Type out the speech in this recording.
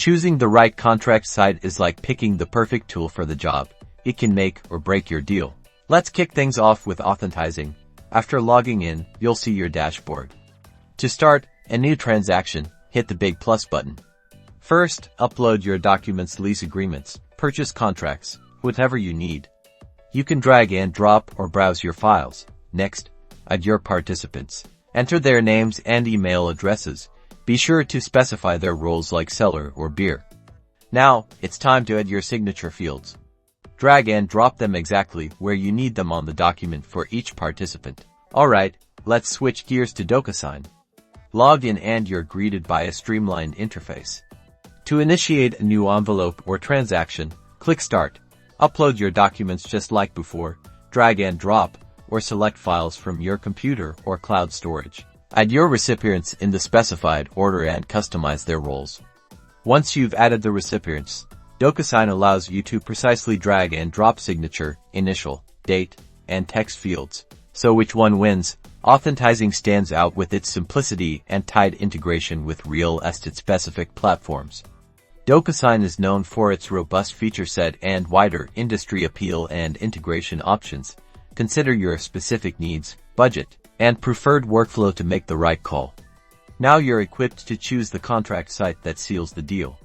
Choosing the right contract site is like picking the perfect tool for the job. It can make or break your deal. Let's kick things off with Authentisign. After logging in, you'll see your dashboard. To start a new transaction, hit the big plus button. First, upload your documents, lease agreements, purchase contracts, whatever you need. You can drag and drop or browse your files. Next, add your participants. Enter their names and email addresses. Be sure to specify their roles like seller or buyer. Now, it's time to add your signature fields. Drag and drop them exactly where you need them on the document for each participant. Alright, let's switch gears to DocuSign. Logged in and you're greeted by a streamlined interface. To initiate a new envelope or transaction, click Start. Upload your documents just like before, drag and drop, or select files from your computer or cloud storage. Add your recipients in the specified order and customize their roles. Once you've added the recipients, DocuSign allows you to precisely drag and drop signature, initial, date, and text fields. So which one wins? Authentisign stands out with its simplicity and tight integration with real estate-specific platforms. DocuSign is known for its robust feature set and wider industry appeal and integration options. Consider your specific needs, budget, and preferred workflow to make the right call. Now you're equipped to choose the contract site that seals the deal.